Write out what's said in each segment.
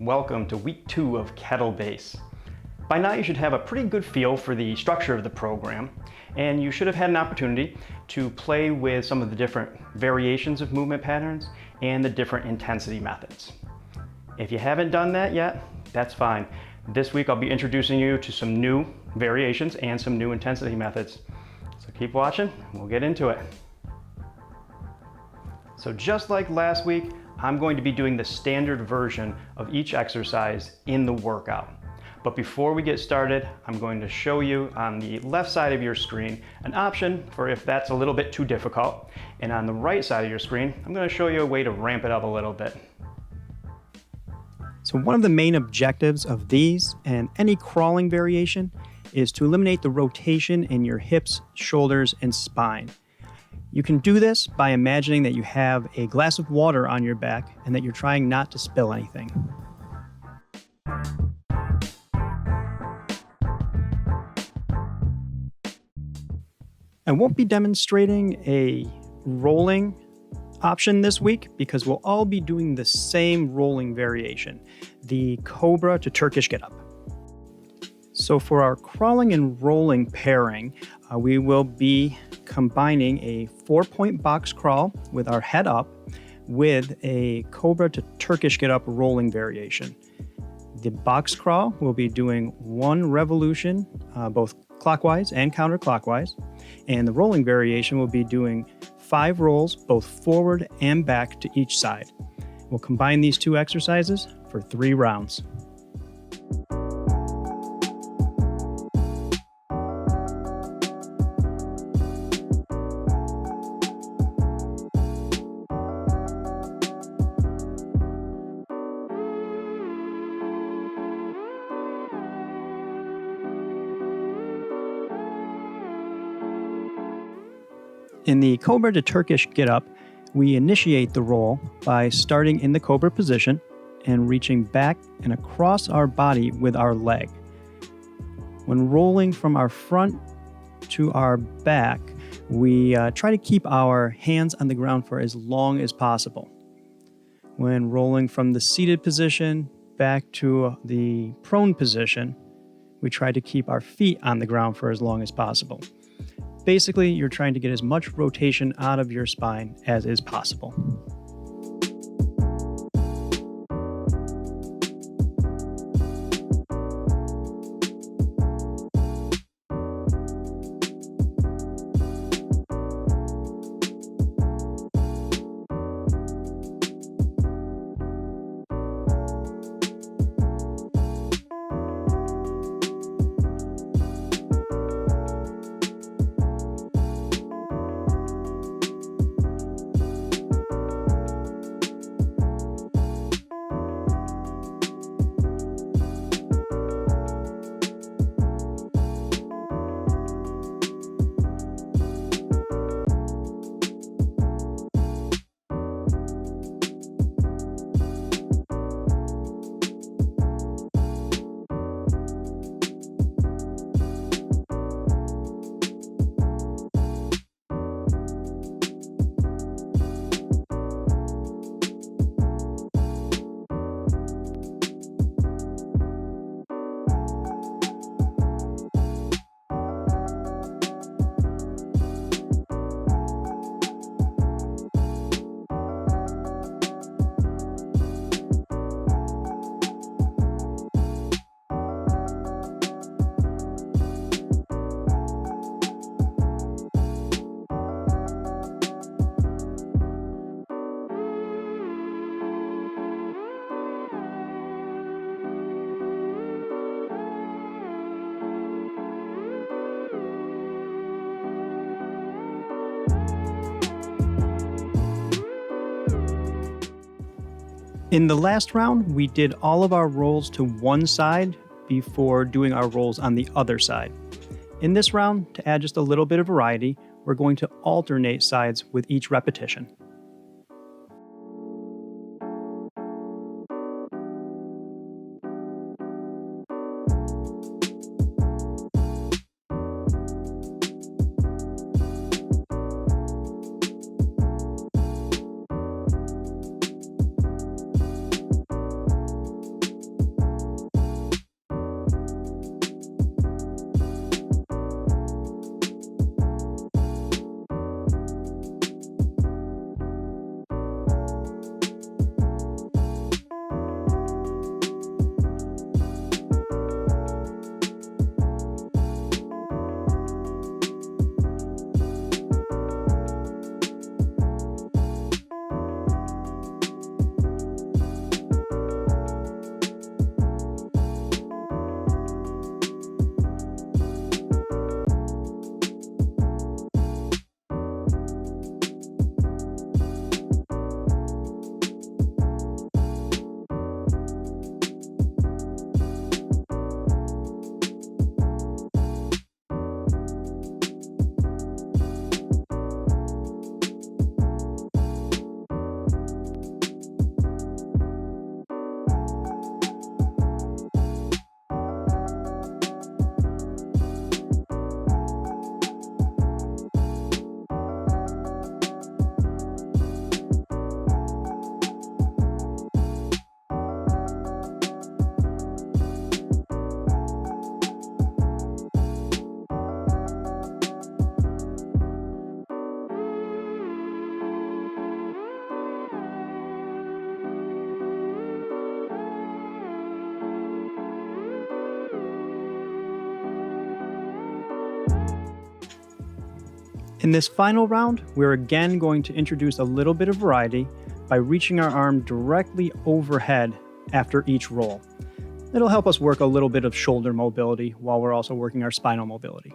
Welcome to week 2 of KettleBase. By now you should have a pretty good feel for the structure of the program, and you should have had an opportunity to play with some of the different variations of movement patterns and the different intensity methods. If you haven't done that yet, that's fine. This week I'll be introducing you to some new variations and some new intensity methods. So keep watching, we'll get into it. So just like last week, I'm going to be doing the standard version of each exercise in the workout. But before we get started, I'm going to show you on the left side of your screen an option for if that's a little bit too difficult. And on the right side of your screen, I'm going to show you a way to ramp it up a little bit. So one of the main objectives of these and any crawling variation is to eliminate the rotation in your hips, shoulders, and spine. You can do this by imagining that you have a glass of water on your back and that you're trying not to spill anything. I won't be demonstrating a rolling option this week because we'll all be doing the same rolling variation, the Cobra to Turkish Get Up. So for our crawling and rolling pairing, we will be combining a 4-point box crawl with our head up with a Cobra to Turkish Get Up rolling variation. The box crawl will be doing 1 revolution, both clockwise and counterclockwise, and the rolling variation will be doing 5 rolls, both forward and back to each side. We'll combine these 2 exercises for 3 rounds. In the Cobra to Turkish Get Up, we initiate the roll by starting in the Cobra position and reaching back and across our body with our leg. When rolling from our front to our back, we try to keep our hands on the ground for as long as possible. When rolling from the seated position back to the prone position, we try to keep our feet on the ground for as long as possible. Basically, you're trying to get as much rotation out of your spine as is possible. In the last round, we did all of our rolls to one side before doing our rolls on the other side. In this round, to add just a little bit of variety, we're going to alternate sides with each repetition. In this final round, we're again going to introduce a little bit of variety by reaching our arm directly overhead after each roll. It'll help us work a little bit of shoulder mobility while we're also working our spinal mobility.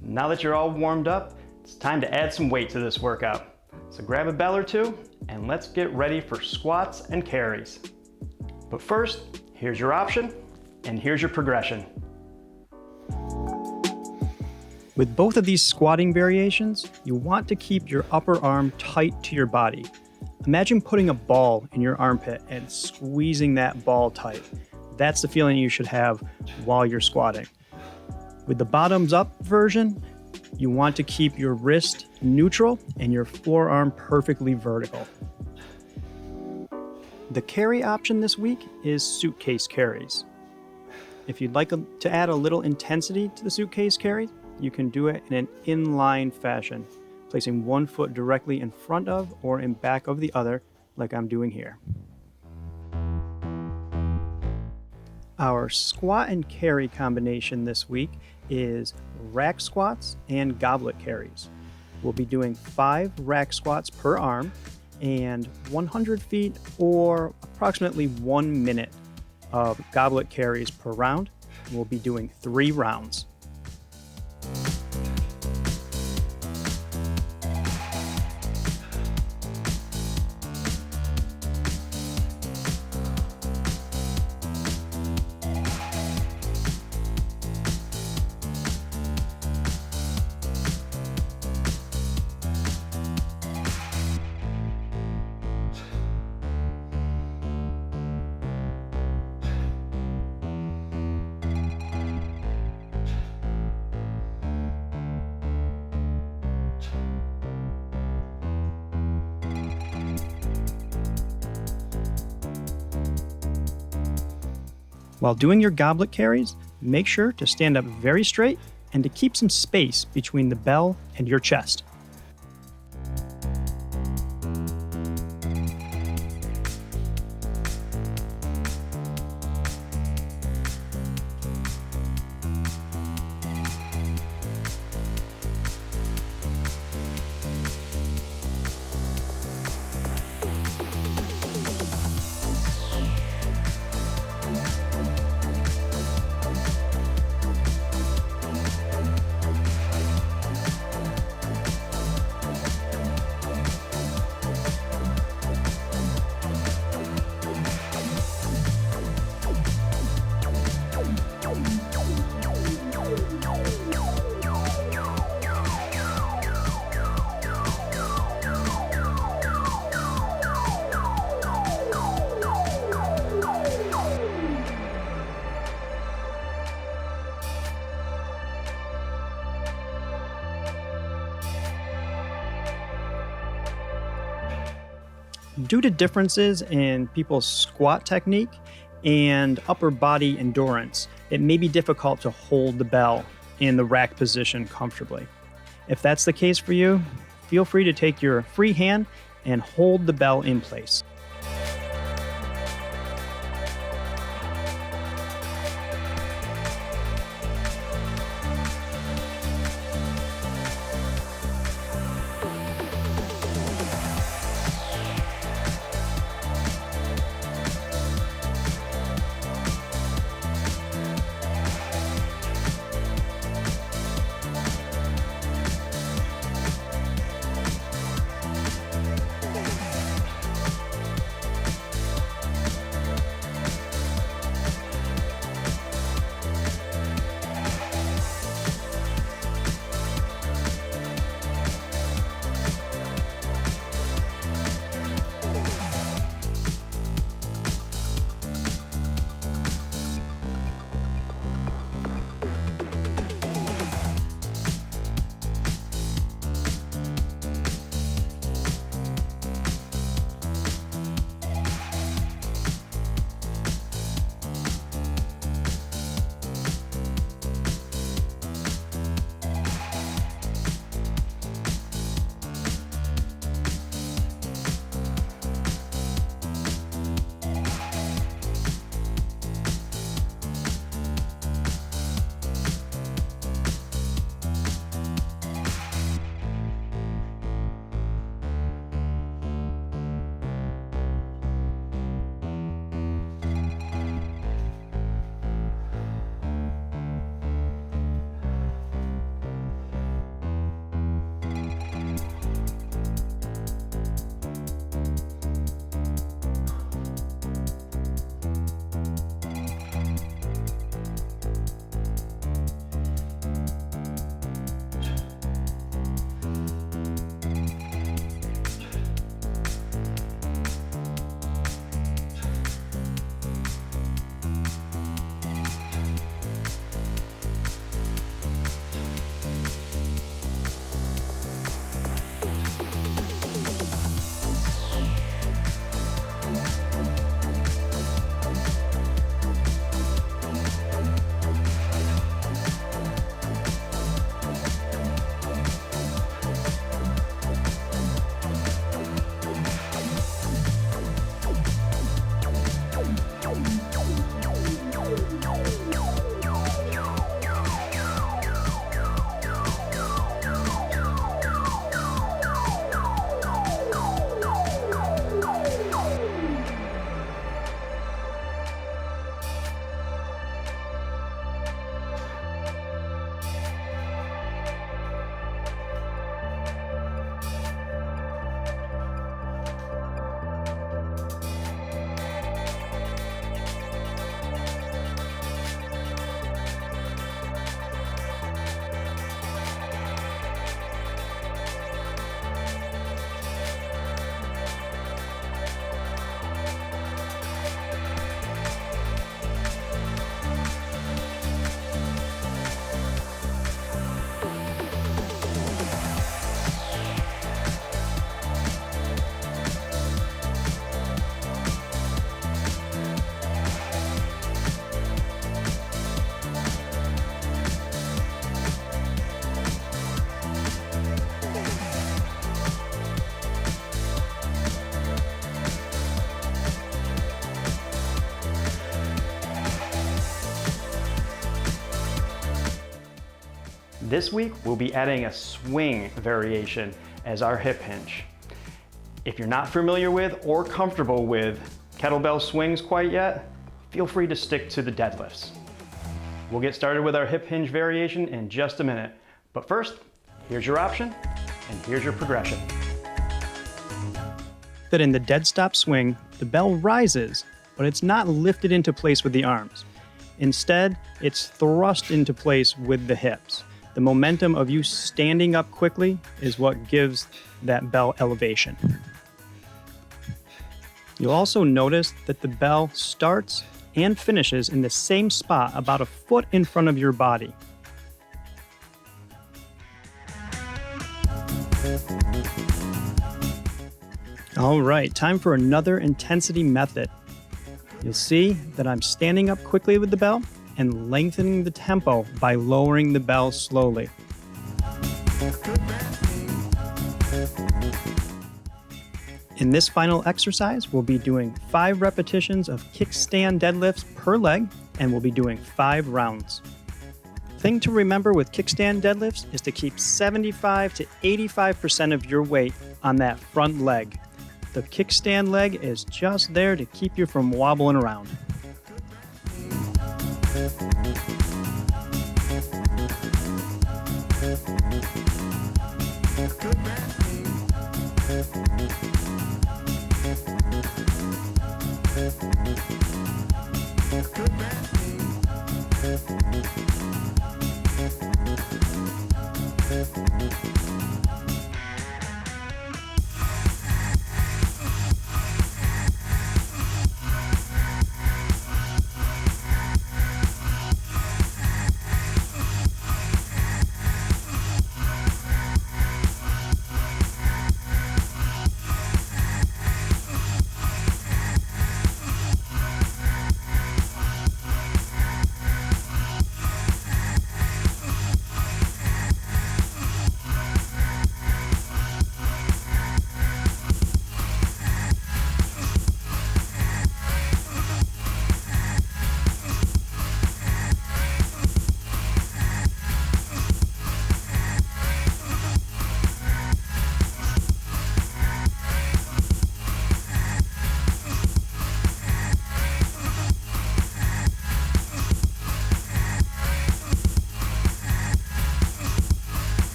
Now that you're all warmed up, it's time to add some weight to this workout. So grab a bell or two and let's get ready for squats and carries. But first, here's your option and here's your progression. With both of these squatting variations, you want to keep your upper arm tight to your body. Imagine putting a ball in your armpit and squeezing that ball tight. That's the feeling you should have while you're squatting. With the bottoms up version, you want to keep your wrist neutral and your forearm perfectly vertical. The carry option this week is suitcase carries. If you'd like to add a little intensity to the suitcase carry, you can do it in an inline fashion, placing one foot directly in front of or in back of the other, like I'm doing here. Our squat and carry combination this week is rack squats and goblet carries. We'll be doing 5 rack squats per arm and 100 feet or approximately 1 minute of goblet carries per round. We'll be doing 3 rounds. While doing your goblet carries, make sure to stand up very straight and to keep some space between the bell and your chest. Due to differences in people's squat technique and upper body endurance, it may be difficult to hold the bell in the rack position comfortably. If that's the case for you, feel free to take your free hand and hold the bell in place. This week, we'll be adding a swing variation as our hip hinge. If you're not familiar with or comfortable with kettlebell swings quite yet, feel free to stick to the deadlifts. We'll get started with our hip hinge variation in just a minute. But first, here's your option, and here's your progression. That in the dead stop swing, the bell rises, but it's not lifted into place with the arms. Instead, it's thrust into place with the hips. The momentum of you standing up quickly is what gives that bell elevation. You'll also notice that the bell starts and finishes in the same spot about a foot in front of your body. All right, time for another intensity method. You'll see that I'm standing up quickly with the bell and lengthening the tempo by lowering the bell slowly. In this final exercise, we'll be doing 5 repetitions of kickstand deadlifts per leg, and we'll be doing 5 rounds. Thing to remember with kickstand deadlifts is to keep 75 to 85% of your weight on that front leg. The kickstand leg is just there to keep you from wobbling around.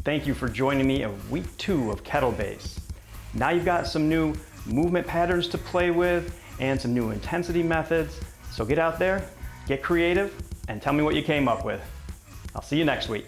Thank you for joining me in week 2 of KettleBase. Now you've got some new movement patterns to play with and some new intensity methods. So get out there, get creative, and tell me what you came up with. I'll see you next week.